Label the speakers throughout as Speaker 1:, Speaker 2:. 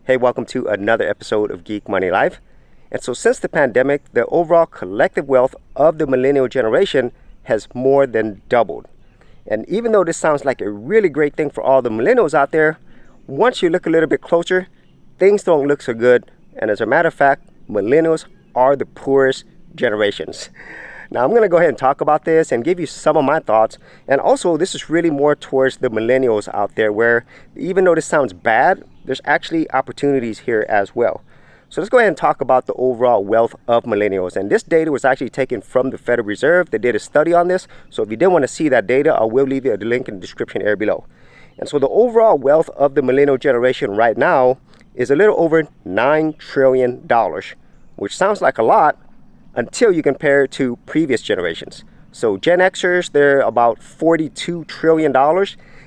Speaker 1: Hey, welcome to another episode of Geek Money Life. And so since the pandemic, the overall collective wealth of the millennial generation has more than doubled. And even though this sounds like a really great thing for all the millennials out there, once you look a little bit closer, things don't look so good. And as a matter of fact, millennials are the poorest generations. Now, I'm going to go ahead and talk about this and give you some of my thoughts. And also, this is really more towards the millennials out there where even though this sounds bad, there's actually opportunities here as well. So let's go ahead and talk about the overall wealth of millennials. And this data was actually taken from the Federal Reserve. They did a study on this. So if you didn't want to see that data, I will leave you the link in the description area below. And so the overall wealth of the millennial generation right now is a little over $9 trillion, which sounds like a lot until you compare it to previous generations. So Gen Xers, they're about $42 trillion.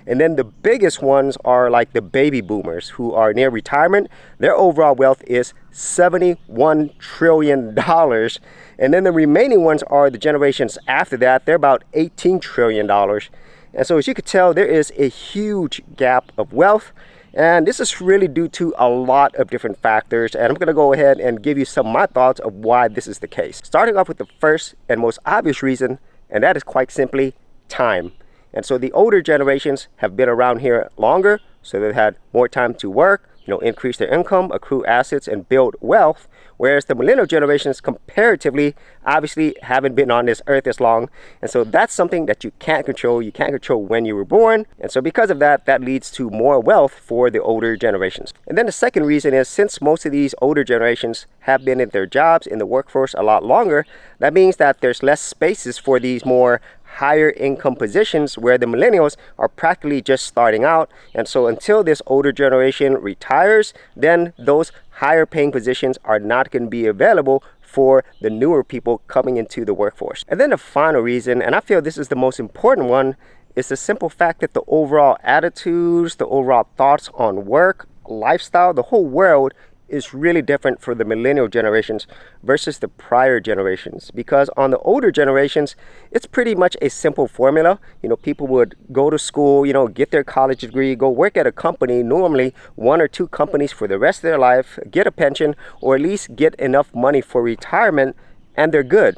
Speaker 1: And then the biggest ones are like the baby boomers who are near retirement. Their overall wealth is $71 trillion. And then the remaining ones are the generations after that. They're about $18 trillion. And so as you could tell, there is a huge gap of wealth. And this is really due to a lot of different factors. And I'm going to go ahead and give you some of my thoughts of why this is the case. Starting off with the first and most obvious reason, and that is quite simply time. And so the older generations have been around here longer, so they've had more time to work, increase their income, accrue assets, and build wealth. Whereas the millennial generations comparatively, obviously haven't been on this earth as long. And so that's something that you can't control. You can't control when you were born. And so because of that, that leads to more wealth for the older generations. And then the second reason is since most of these older generations have been in their jobs in the workforce a lot longer, that means that there's less spaces for these more higher income positions where the millennials are practically just starting out. And so until this older generation retires, then those higher paying positions are not going to be available for the newer people coming into the workforce. And then the final reason, and I feel this is the most important one, is the simple fact that the overall attitudes, the overall thoughts on work, lifestyle, the whole world is really different for the millennial generations versus the prior generations. Because on the older generations, it's pretty much a simple formula. People would go to school, get their college degree, go work at a company, normally one or two companies for the rest of their life, get a pension, or at least get enough money for retirement, and they're good.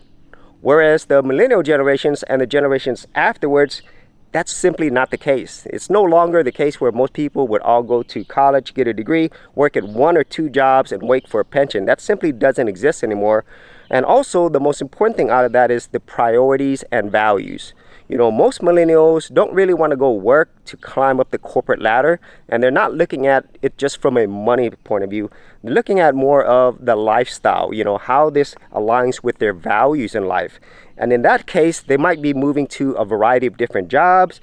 Speaker 1: Whereas the millennial generations and the generations afterwards, that's simply not the case. It's no longer the case where most people would all go to college, get a degree, work at one or two jobs, and wait for a pension. That simply doesn't exist anymore. And also, the most important thing out of that is the priorities and values. Most millennials don't really want to go work to climb up the corporate ladder, and they're not looking at it just from a money point of view. They're looking at more of the lifestyle, how this aligns with their values in life. And in that case, they might be moving to a variety of different jobs,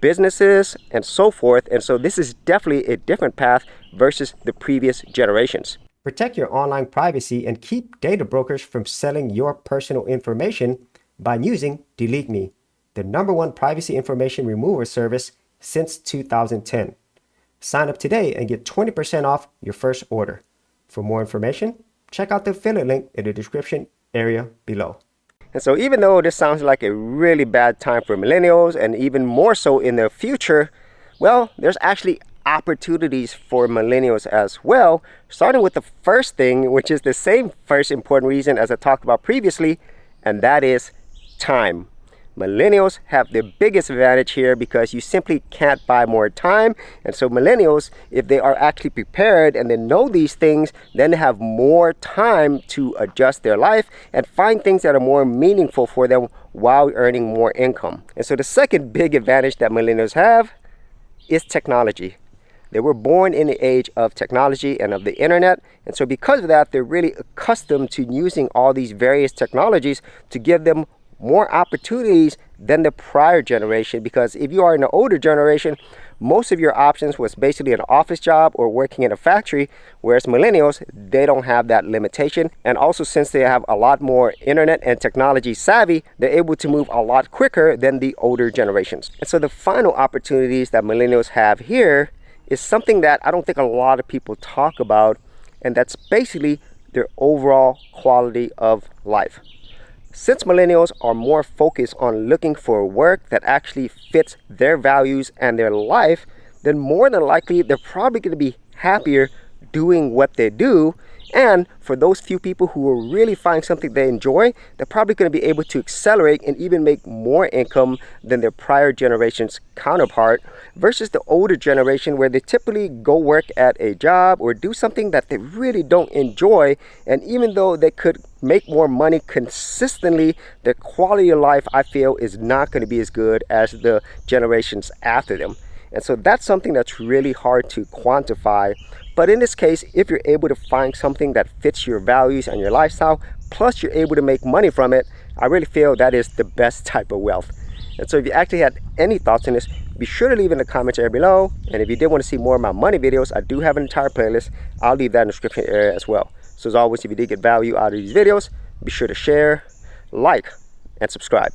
Speaker 1: businesses, and so forth. And so this is definitely a different path versus the previous generations. Protect your online privacy and keep data brokers from selling your personal information by using Delete Me, the #1 privacy information remover service since 2010. Sign up today and get 20% off your first order. For more information, check out the affiliate link in the description area below. And so even though this sounds like a really bad time for millennials and even more so in the future, well, there's actually opportunities for millennials as well, starting with the first thing, which is the same first important reason as I talked about previously, and that is time. Millennials have the biggest advantage here because you simply can't buy more time. And so millennials, if they are actually prepared and they know these things, then they have more time to adjust their life and find things that are more meaningful for them while earning more income. And so the second big advantage that millennials have is technology. They were born in the age of technology and of the internet. And so because of that, they're really accustomed to using all these various technologies to give them more opportunities than the prior generation. Because if you are in the older generation, most of your options was basically an office job or working in a factory, whereas millennials, they don't have that limitation. And also, since they have a lot more internet and technology savvy, they're able to move a lot quicker than the older generations. And so the final opportunities that millennials have here is something that I don't think a lot of people talk about, and that's basically their overall quality of life. Since millennials are more focused on looking for work that actually fits their values and their life, then more than likely they're probably going to be happier doing what they do. And for those few people who will really find something they enjoy, they're probably going to be able to accelerate and even make more income than their prior generation's counterpart, versus the older generation where they typically go work at a job or do something that they really don't enjoy. And even though they could make more money consistently, their quality of life, I feel, is not going to be as good as the generations after them. And so that's something that's really hard to quantify. But in this case, if you're able to find something that fits your values and your lifestyle, plus you're able to make money from it, I really feel that is the best type of wealth. And so if you actually had any thoughts on this, be sure to leave in the comments area below. And if you did want to see more of my money videos, I do have an entire playlist. I'll leave that in the description area as well. So as always, if you did get value out of these videos, be sure to share, like, and subscribe.